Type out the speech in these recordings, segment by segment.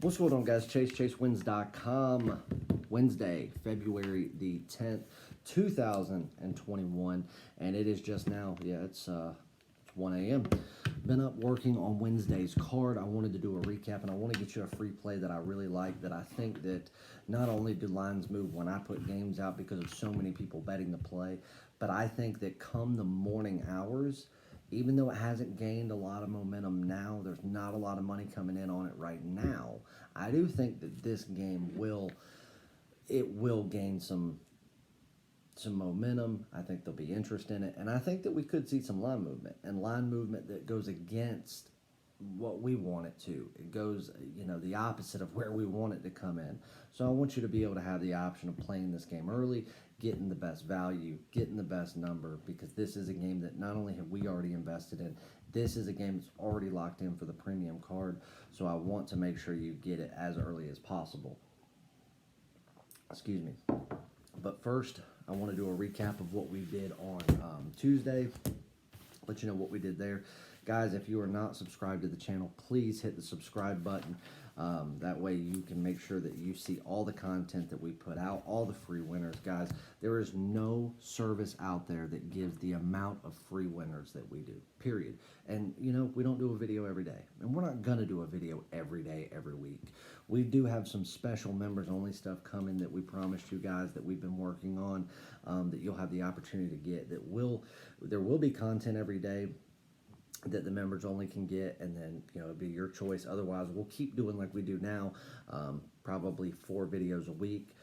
What's going on, guys? ChaseWins.com. Wednesday, February the 10th, 2021, and it is just now, it's 1 a.m. Been up working on Wednesday's card. I wanted to do a recap, and I want to get you a free play that I really like, that I think that not only do lines move when I put games out because of so many people betting the play, but I think that come the morning hours, even though it hasn't gained a lot of momentum now, there's not a lot of money coming in on it right now. I do think that this game will gain some momentum. I think there'll be interest in it, and I think that we could see some line movement that goes against what we want it to. It goes, the opposite of where we want it to come in. So I want you to be able to have the option of playing this game early, getting the best value, getting the best number, because this is a game that not only have we already invested in, this is a game that's already locked in for the premium card. So I want to make sure you get it as early as possible. Excuse me. But first, I want to do a recap of what we did on Tuesday. Let you know what we did there. Guys, if you are not subscribed to the channel, please hit the subscribe button. That way you can make sure that you see all the content that we put out, all the free winners. Guys, there is no service out there that gives the amount of free winners that we do, period. And, we don't do a video every day. And we're not going to do a video every day, every week. We do have some special members-only stuff coming that we promised you guys that we've been working on, that you'll have the opportunity to get. There will be content every day that the members only can get, and then it'll be your choice. Otherwise, we'll keep doing like we do now, probably 4 videos a week.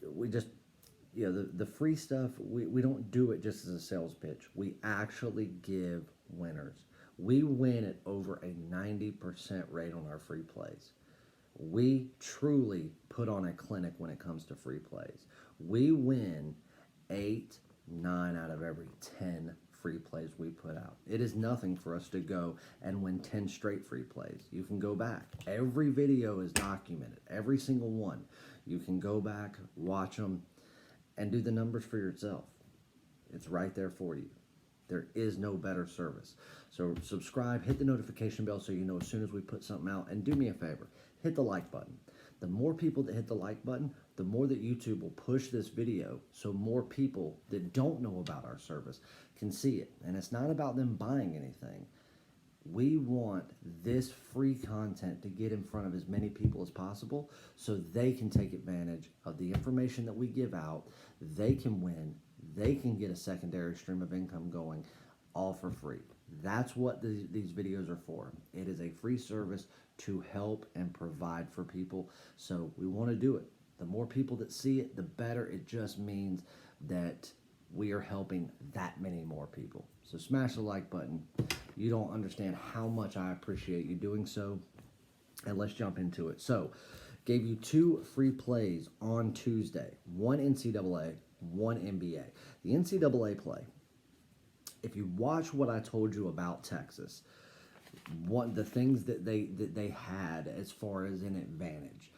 We just, the free stuff, we don't do it just as a sales pitch. We actually give winners. We win at over a 90% rate on our free plays. We truly put on a clinic when it comes to free plays. We win 8, 9 out of every 10 free plays we put out. It is nothing for us to go and win 10 straight free plays. You can go back. Every video is documented, every single one. You can go back, watch them, and do the numbers for yourself. It's right there for you. There is no better service. So subscribe, hit the notification bell so you know as soon as we put something out, and do me a favor, hit the like button. The more people that hit the like button, the more that YouTube will push this video so more people that don't know about our service can see it. And it's not about them buying anything. We want this free content to get in front of as many people as possible so they can take advantage of the information that we give out. They can win. They can get a secondary stream of income going, all for free. That's what these videos are for. It is a free service to help and provide for people. So we want to do it. The more people that see it, the better. It just means that we are helping that many more people. So smash the like button. You don't understand how much I appreciate you doing so. And let's jump into it. So, gave you 2 free plays on Tuesday. 1 NCAA, 1 NBA. The NCAA play, if you watch what I told you about Texas, the things that they had as far as an advantage.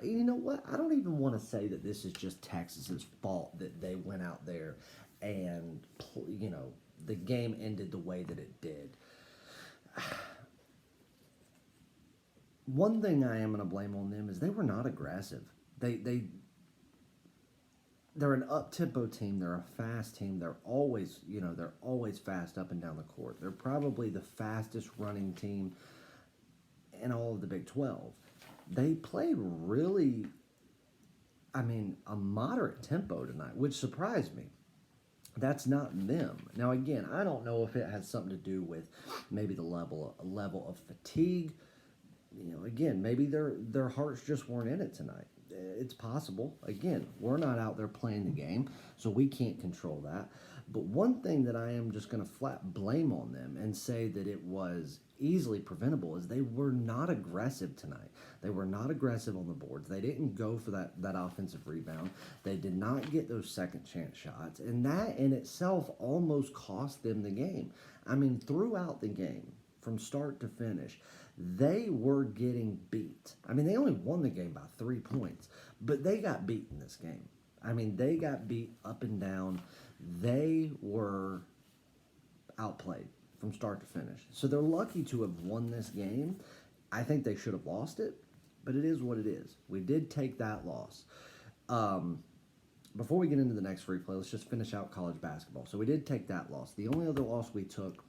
You know what? I don't even want to say that this is just Texas's fault that they went out there and, the game ended the way that it did. One thing I am going to blame on them is they were not aggressive. They're an up-tempo team. They're a fast team. They're always fast up and down the court. They're probably the fastest running team in all of the Big 12. They played really, a moderate tempo tonight, which surprised me. That's not them. Now, again, I don't know if it has something to do with maybe the level of fatigue. Again, maybe their hearts just weren't in it tonight. It's possible. Again, we're not out there playing the game, so we can't control that. But one thing that I am just going to flat blame on them and say that it was easily preventable is they were not aggressive tonight. They were not aggressive on the boards. They didn't go for that offensive rebound. They did not get those second chance shots. And that in itself almost cost them the game. Throughout the game, from start to finish, they were getting beat. They only won the game by 3 points, but they got beat in this game. They got beat up and down. They were outplayed from start to finish. So they're lucky to have won this game, I think they should have lost it, but it is what it is. We did take that loss. Before we get into the next free play, let's just finish out college basketball. So we did take that loss. The only other loss we took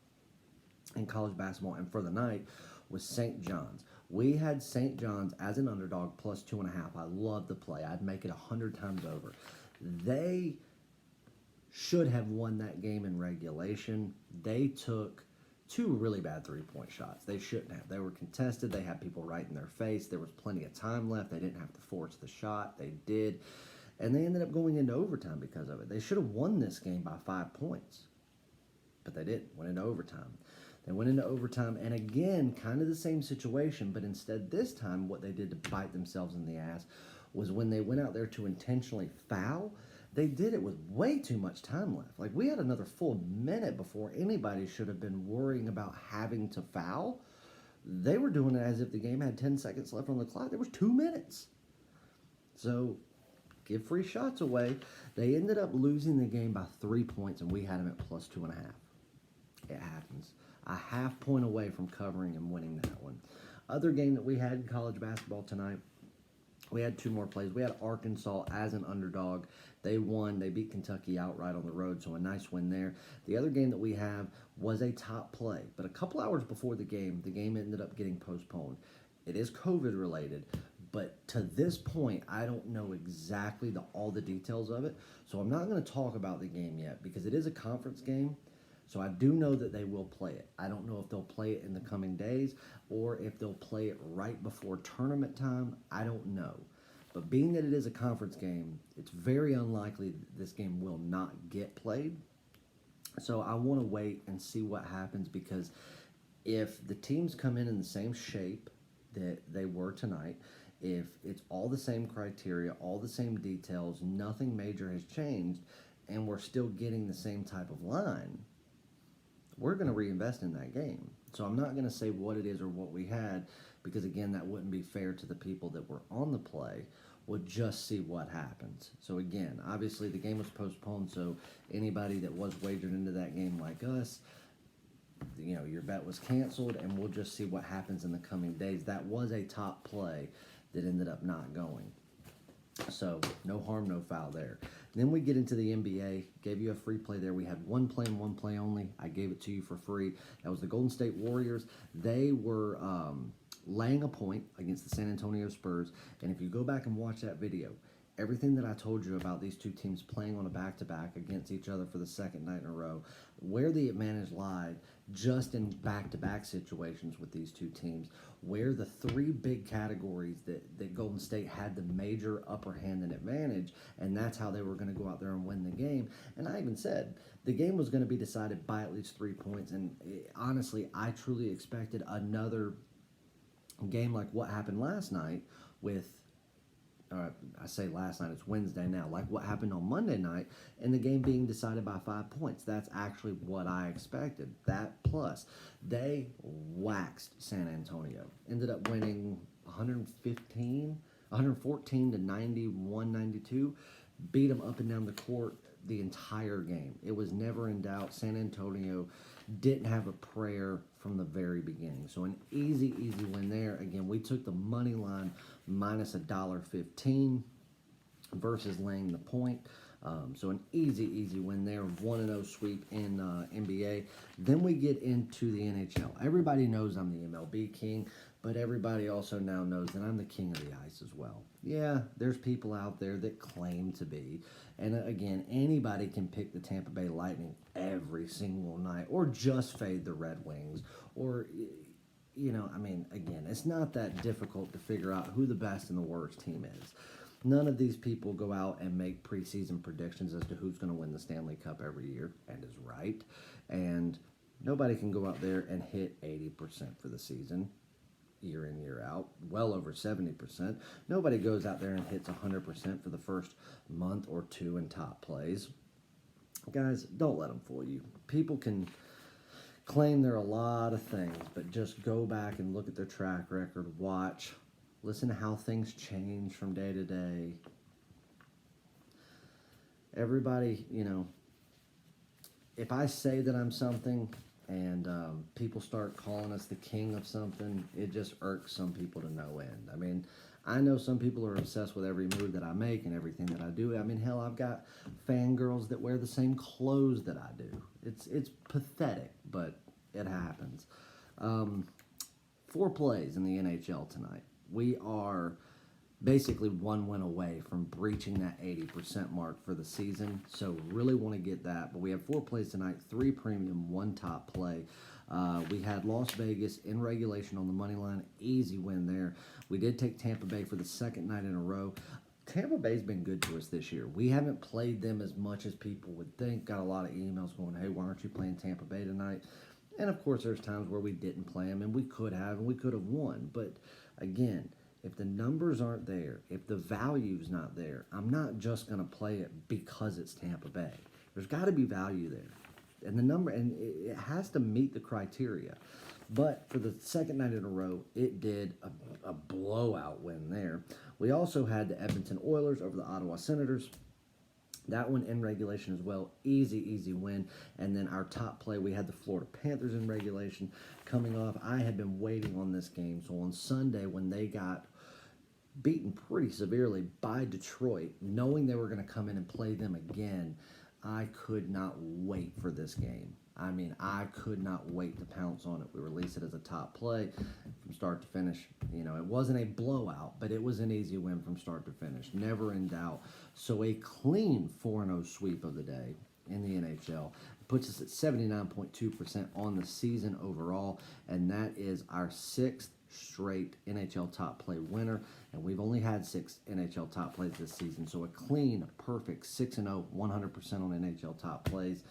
in college basketball and for the night was St. John's. We had St. John's as an underdog plus 2.5. I love the play. I'd make it 100 times over. They should have won that game in regulation. They took 2 really bad three-point shots. They shouldn't have. They were contested. They had people right in their face. There was plenty of time left. They didn't have to force the shot. They did. And they ended up going into overtime because of it. They should have won this game by 5 points. But they didn't. Went into overtime. They went into overtime, and again, kind of the same situation, but instead this time what they did to bite themselves in the ass was when they went out there to intentionally foul, they did it with way too much time left. Like, we had another full minute before anybody should have been worrying about having to foul. They were doing it as if the game had 10 seconds left on the clock. There was 2 minutes. So, give free shots away. They ended up losing the game by 3 points, and we had them at plus 2.5. It happens. A half point away from covering and winning that one. Other game that we had in college basketball tonight, we had 2 more plays. We had Arkansas as an underdog. They won. They beat Kentucky outright on the road, so a nice win there. The other game that we have was a top play, but a couple hours before the game ended up getting postponed. It is COVID related, but to this point, I don't know exactly all the details of it, so I'm not going to talk about the game yet because it is a conference game. So I do know that they will play it. I don't know if they'll play it in the coming days or if they'll play it right before tournament time. I don't know. But being that it is a conference game, it's very unlikely that this game will not get played. So I want to wait and see what happens, because if the teams come in the same shape that they were tonight, if it's all the same criteria, all the same details, nothing major has changed, and we're still getting the same type of line, we're going to reinvest in that game. So I'm not going to say what it is or what we had, because again, that wouldn't be fair to the people that were on the play. We'll just see what happens. So again, obviously the game was postponed, so anybody that was wagered into that game like us, you know, your bet was canceled, and we'll just see what happens in the coming days. That was a top play that ended up not going. So no harm, no foul there. Then we get into the NBA. Gave you a free play there. We had 1 play and 1 play only. I gave it to you for free. That was the Golden State Warriors. They were laying a point against the San Antonio Spurs. And if you go back and watch that video, everything that I told you about these two teams playing on a back-to-back against each other for the second night in a row, where the advantage lied just in back-to-back situations with these two teams, where the 3 big categories that Golden State had the major upper hand and advantage, and that's how they were going to go out there and win the game. And I even said the game was going to be decided by at least 3 points, and honestly, I truly expected another game like what happened last night with I say last night, it's Wednesday now, like what happened on Monday night, and the game being decided by 5 points. That's actually what I expected. That plus, they waxed San Antonio. Ended up winning 114 to 91, 92. Beat them up and down the court the entire game. It was never in doubt. San Antonio didn't have a prayer from the very beginning. So an easy win there. Again, we took the money line minus $1.15 versus laying the point. So an easy win there. 1-0 sweep in NBA. Then we get into the NHL. Everybody knows I'm the MLB king, but everybody also now knows that I'm the king of the ice as well. Yeah, there's people out there that claim to be. And again, anybody can pick the Tampa Bay Lightning every single night, or just fade the Red Wings, or, you know, I mean, again, it's not that difficult to figure out who the best and the worst team is. None of these people go out and make preseason predictions as to who's going to win the Stanley Cup every year, and is right. And nobody can go out there and hit 80% for the season, year in, year out, well over 70%. Nobody goes out there and hits 100% for the first month or 2 in top plays. Guys, don't let them fool you. People can claim they're a lot of things, but just go back and look at their track record, watch, listen to how things change from day to day. Everybody, you know, if I say that I'm something and people start calling us the king of something, it just irks some people to no end. I mean, I know some people are obsessed with every move that I make and everything that I do. I mean, hell, I've got fangirls that wear the same clothes that I do. It's pathetic, but it happens. 4 plays in the NHL tonight. We are basically 1 win away from breaching that 80% mark for the season. So really want to get that. But we have 4 plays tonight, 3 premium, 1 top play. We had Las Vegas in regulation on the money line. Easy win there. We did take Tampa Bay for the 2nd night in a row. Tampa Bay's been good to us this year. We haven't played them as much as people would think. Got a lot of emails going, hey, why aren't you playing Tampa Bay tonight? And, of course, there's times where we didn't play them, and we could have won. But, again, if the numbers aren't there, if the value's not there, I'm not just going to play it because it's Tampa Bay. There's got to be value there. And the number, and it has to meet the criteria. But for the 2nd night in a row, it did a blowout win there. We also had the Edmonton Oilers over the Ottawa Senators. That one in regulation as well. Easy win. And then our top play, we had the Florida Panthers in regulation coming off. I had been waiting on this game. So on Sunday, when they got beaten pretty severely by Detroit, knowing they were going to come in and play them again, I could not wait for this game. I mean, I could not wait to pounce on it. We released it as a top play from start to finish. You know, it wasn't a blowout, but it was an easy win from start to finish. Never in doubt. So a clean 4-0 sweep of the day in the NHL puts us at 79.2% on the season overall, and that is our 6th straight NHL top play winner, and we've only had 6 NHL top plays this season. So a clean, perfect 6-0, 100% on NHL top plays.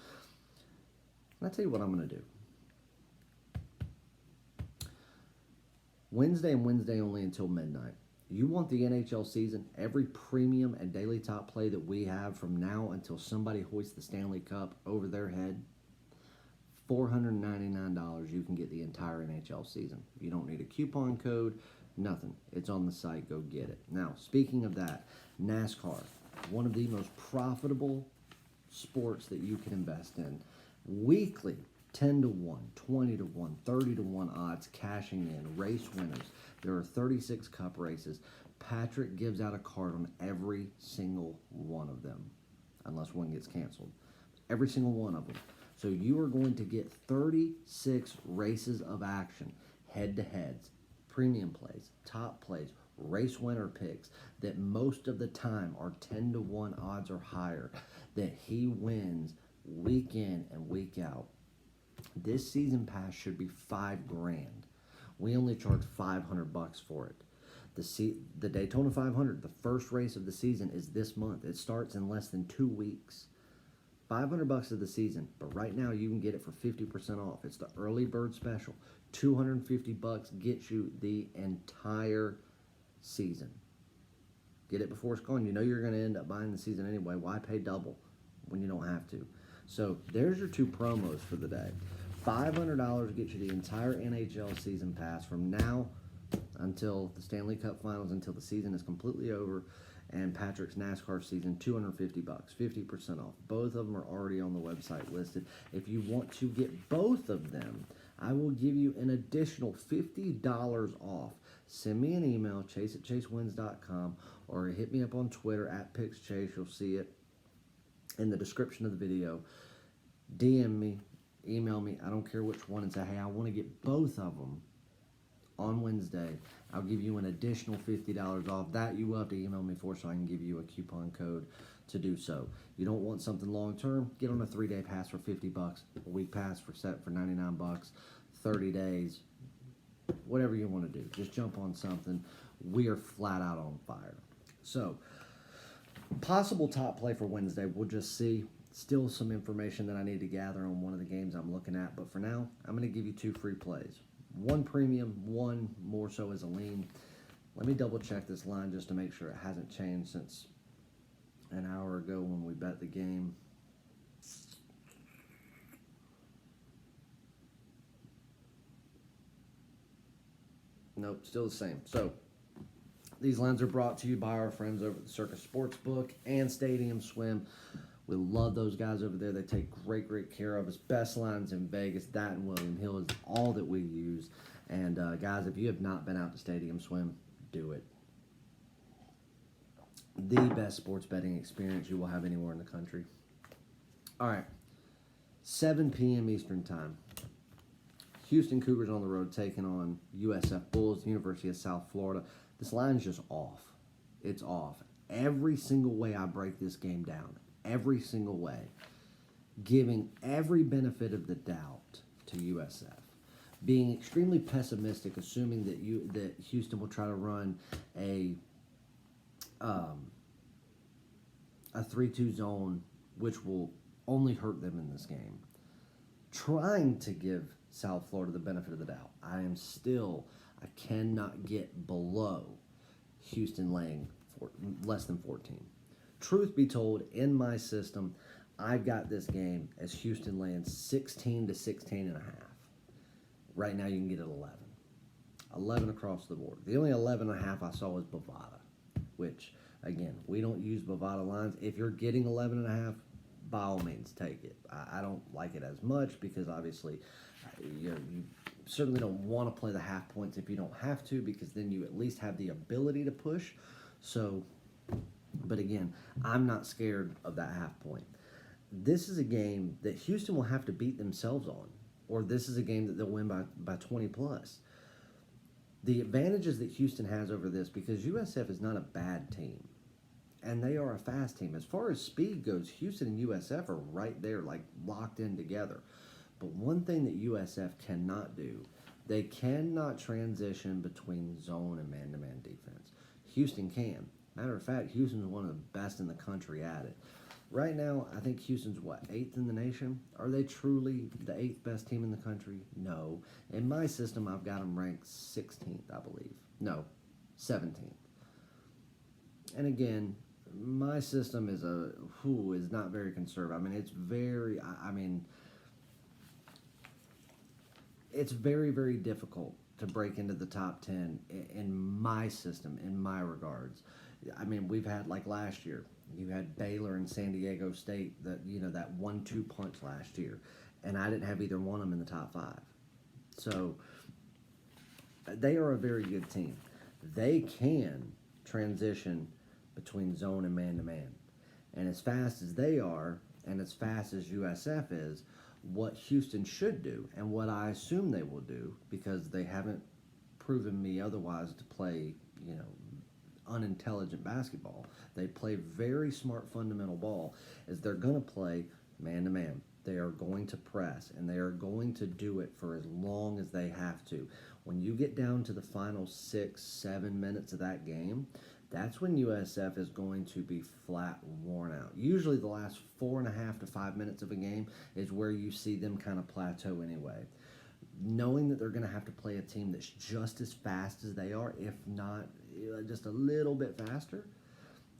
And I'll tell you what I'm going to do. Wednesday and Wednesday only until midnight. You want the NHL season, every premium and daily top play that we have from now until somebody hoists the Stanley Cup over their head, $499, you can get the entire NHL season. You don't need a coupon code, nothing. It's on the site. Go get it. Now, speaking of that, NASCAR, one of the most profitable sports that you can invest in. Weekly, 10 to 1, 20 to 1, 30 to 1 odds cashing in, race winners. There are 36 cup races. Patrick gives out a card on every single one of them, unless one gets canceled. Every single one of them. So you are going to get 36 races of action, head-to-heads, premium plays, top plays, race winner picks that most of the time are 10 to 1 odds or higher, that he wins week in and week out. This season pass should be $5,000. We only charge $500 for it. The Daytona 500, the first race of the season, is this month. It starts in less than 2 weeks. $500 of the season, but right now you can get it for 50% off. It's the early bird special. $250 gets you the entire season. Get it before it's gone. You know you're going to end up buying the season anyway. Why pay double when you don't have to? So there's your 2 promos for the day. $500 gets you the entire NHL season pass from now until the Stanley Cup Finals, until the season is completely over. And Patrick's NASCAR season, $250, 50% off. Both of them are already on the website listed. If you want to get both of them, I will give you an additional $50 off. Send me an email, chase@chasewins.com, or hit me up on Twitter @PicksChase. You'll see it in the description of the video. DM me, email me, I don't care which one, and say, hey, I want to get both of them on Wednesday. I'll give you an additional $50 off. That you will have to email me for, so I can give you a coupon code to do so. You don't want something long term? Get on a 3-day pass for $50, a week pass for $99, 30 days, whatever you want to do. Just jump on something. We are flat out on fire. So, possible top play for Wednesday, we'll just see. Still some information that I need to gather on one of the games I'm looking at, but for now, I'm going to give you 2 free plays. 1 premium, 1 more so as a lean. Let me double check this line just to make sure it hasn't changed since an hour ago when we bet the game. Nope, still the same. So, these lines are brought to you by our friends over at the Circus Sportsbook and Stadium Swim. We love those guys over there. They take great care of us. Best lines in Vegas. That and William Hill is all that we use. And guys, if you have not been out to Stadium Swim, do it. The best sports betting experience you will have anywhere in the country. All right, 7 p.m. Eastern Time. Houston Cougars on the road taking on USF Bulls, University of South Florida. This line's just off. It's off. Every single way I break this game down, every single way, giving every benefit of the doubt to USF. Being extremely pessimistic, assuming that Houston will try to run a 3-2 zone, which will only hurt them in this game. Trying to give South Florida the benefit of the doubt. I cannot get below Houston laying less than 14. Truth be told, in my system, I've got this game as Houston laying 16 to 16.5. Right now you can get it 11. 11 across the board. The only 11.5 I saw was Bovada, which, again, we don't use Bovada lines. If you're getting 11.5, by all means, take it. I don't like it as much because, obviously, you certainly don't want to play the half points if you don't have to, because then you at least have the ability to push. So, but again, I'm not scared of that half point. This is a game that Houston will have to beat themselves on, or this is a game that they'll win by 20 plus. The advantages that Houston has over this, because USF is not a bad team, and they are a fast team. As far as speed goes, Houston and USF are right there, like locked in together. But one thing that USF cannot do, they cannot transition between zone and man-to-man defense. Houston can. Matter of fact, Houston's one of the best in the country at it. Right now, I think Houston's, 8th in the nation? Are they truly the 8th best team in the country? No. In my system, I've got them ranked 16th, I believe. No, 17th. And again, my system is not very conservative. It's very, very difficult to break into the top 10 in my system, in my regards. I mean, we've had, like last year, you had Baylor and San Diego State, that 1-2 punch last year, and I didn't have either one of them in the top 5. So they are a very good team. They can transition between zone and man-to-man. And as fast as they are, and as fast as USF is, what Houston should do, and what I assume they will do, because they haven't proven me otherwise to play, unintelligent basketball. They play very smart fundamental ball, is they're going to play man-to-man. They are going to press, and they are going to do it for as long as they have to. When you get down to the final 6-7 minutes of that game, that's when USF is going to be flat worn out. Usually the last 4.5 to 5 minutes of a game is where you see them kind of plateau anyway. Knowing that they're going to have to play a team that's just as fast as they are, if not just a little bit faster,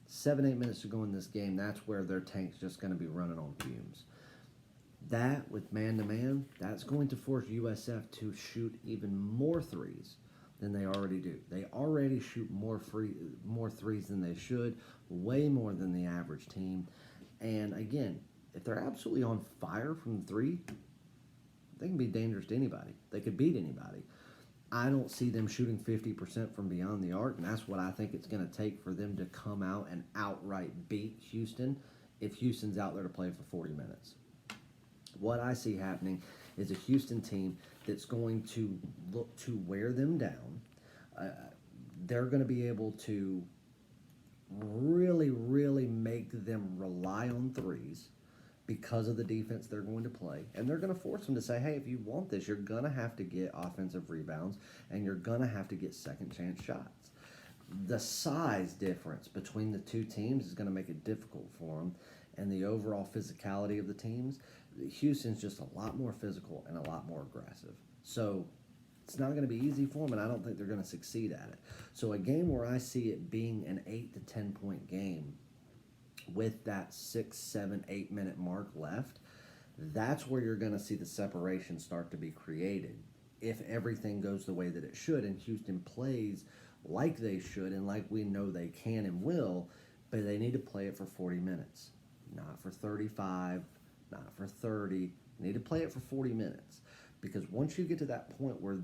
7-8 minutes to go in this game, that's where their tank's just going to be running on fumes. That, with man-to-man, that's going to force USF to shoot even more threes than they already do. They already shoot more threes than they should, way more than the average team. And again, if they're absolutely on fire from 3, they can be dangerous to anybody. They could beat anybody. I don't see them shooting 50% from beyond the arc, and that's what I think it's going to take for them to come out and outright beat Houston if Houston's out there to play for 40 minutes. What I see happening is a Houston team that's going to look to wear them down. They're going to be able to really, really make them rely on threes because of the defense they're going to play. And they're going to force them to say, hey, if you want this, you're going to have to get offensive rebounds, and you're going to have to get second chance shots. The size difference between the two teams is going to make it difficult for them, and the overall physicality of the teams. Houston's just a lot more physical and a lot more aggressive. So it's not going to be easy for them, and I don't think they're going to succeed at it. So a game where I see it being an 8 to 10 point game with that 6, 7, 8 minute mark left, that's where you're going to see the separation start to be created if everything goes the way that it should and Houston plays like they should and like we know they can and will, but they need to play it for 40 minutes. not for 35, not for 30. You need to play it for 40 minutes. Because once you get to that point where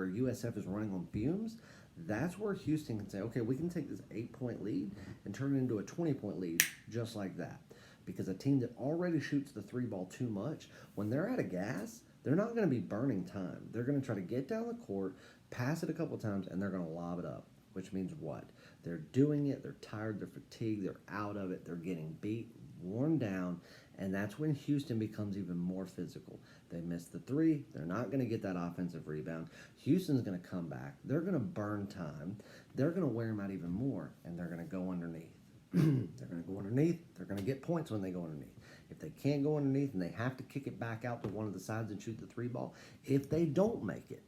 USF is running on fumes, that's where Houston can say, okay, we can take this 8-point lead and turn it into a 20-point lead just like that. Because a team that already shoots the 3-ball too much, when they're out of gas, they're not going to be burning time. They're going to try to get down the court, pass it a couple times, and they're going to lob it up, which means what? They're doing it, they're tired, they're fatigued, they're out of it, they're getting beat, worn down, and that's when Houston becomes even more physical. They miss the 3, they're not going to get that offensive rebound. Houston's going to come back, they're going to burn time, they're going to wear them out even more, and they're going to go underneath. They're going to go underneath, they're going to get points when they go underneath. If they can't go underneath and they have to kick it back out to one of the sides and shoot the 3-ball, if they don't make it,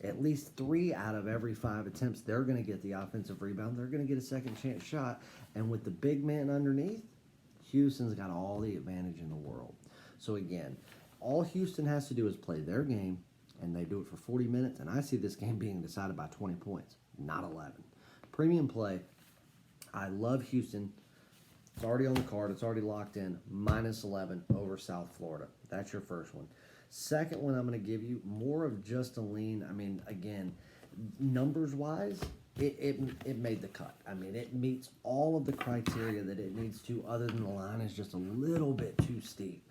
at least 3 out of every 5 attempts, they're going to get the offensive rebound. They're going to get a second chance shot. And with the big man underneath, Houston's got all the advantage in the world. So again, all Houston has to do is play their game, and they do it for 40 minutes. And I see this game being decided by 20 points, not 11. Premium play, I love Houston. It's already on the card. It's already locked in. -11 over South Florida. That's your first one. Second one I'm going to give you, more of just a lean. I mean, again, numbers-wise, it made the cut. I mean, it meets all of the criteria that it needs to, other than the line is just a little bit too steep.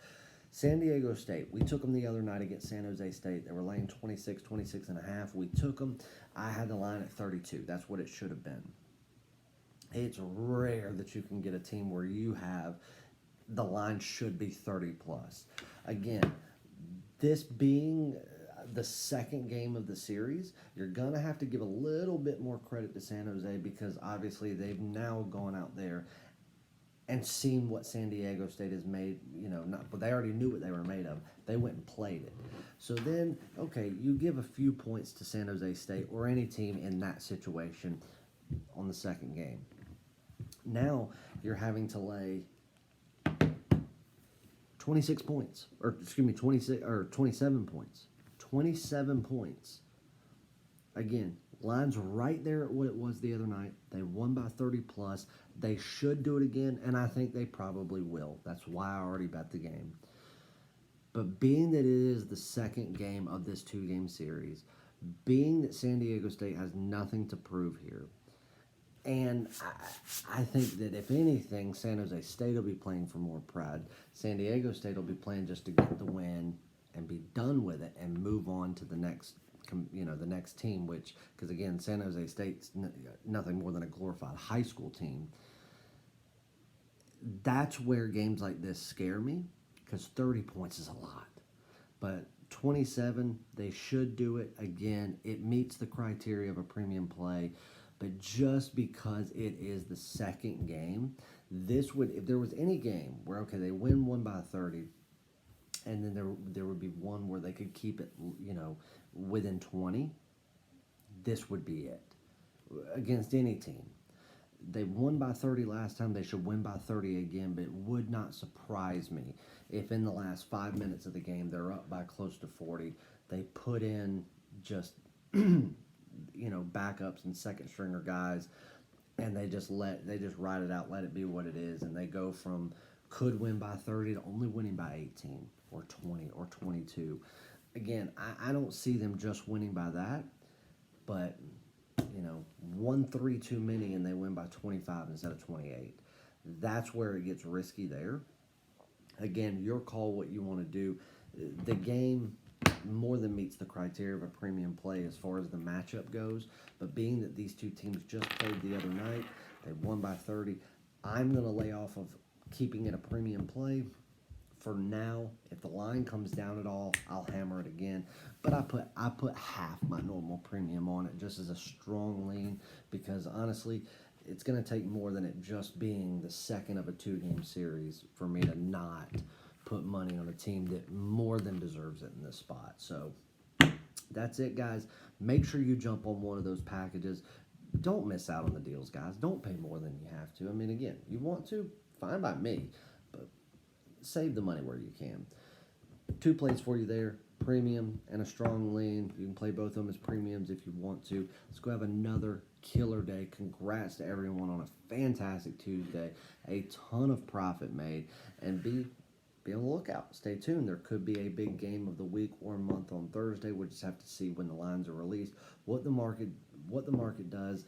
San Diego State, we took them the other night against San Jose State. They were laying 26.5. We took them. I had the line at 32. That's what it should have been. It's rare that you can get a team where you have the line should be 30 plus. Again, this being the second game of the series, you're going to have to give a little bit more credit to San Jose because obviously they've now gone out there and seen what San Diego State has made, but they already knew what they were made of. They went and played it. So then, okay, you give a few points to San Jose State or any team in that situation on the second game. Now you're having to lay 26 points, or excuse me, 26 or 27 points. 27 points. Again, line's right there at what it was the other night. They won by 30 plus. They should do it again, and I think they probably will. That's why I already bet the game. But being that it is the second game of this 2-game series, being that San Diego State has nothing to prove here, and I think that if anything, San Jose State will be playing for more pride. San Diego State will be playing just to get the win and be done with it and move on to the next, the next team. Which, because again, San Jose State's nothing more than a glorified high school team. That's where games like this scare me, because 30 points is a lot. But 27, they should do it again. It meets the criteria of a premium play. But just because it is the second game, this would, if there was any game where, okay, they win one by 30, and then there would be one where they could keep it, within 20, this would be it. Against any team. They won by 30 last time, they should win by 30 again, but it would not surprise me if in the last 5 minutes of the game, they're up by close to 40, they put in just... backups and second stringer guys, and they just ride it out, let it be what it is, and they go from could win by 30 to only winning by 18 or 20 or 22. Again, I don't see them just winning by that, but 1-3 too many and they win by 25 instead of 28. That's where it gets risky there. Again, your call what you want to do. The game more than meets the criteria of a premium play as far as the matchup goes, but being that these two teams just played the other night, they won by 30, I'm going to lay off of keeping it a premium play for now. If the line comes down at all, I'll hammer it again, but I put half my normal premium on it just as a strong lean, because honestly it's going to take more than it just being the second of a 2-game series for me to not put money on a team that more than deserves it in this spot. So that's it, guys. Make sure you jump on one of those packages. Don't miss out on the deals, guys. Don't pay more than you have to. I mean, again, you want to, fine by me, but save the money where you can. 2 plays for you there. premium and a strong lean. You can play both of them as premiums if you want to. Let's go have another killer day. Congrats to everyone on a fantastic Tuesday. A ton of profit made, and be on the lookout. Stay tuned. There could be a big game of the week or month on Thursday. We'll just have to see when the lines are released, what the market does.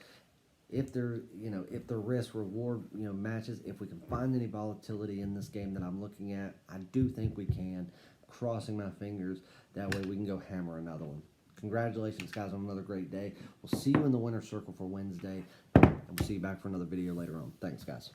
If if the risk reward matches, if we can find any volatility in this game that I'm looking at, I do think we can. Crossing my fingers, that way we can go hammer another one. Congratulations, guys, on another great day. We'll see you in the winner's circle for Wednesday, and we'll see you back for another video later on. Thanks, guys.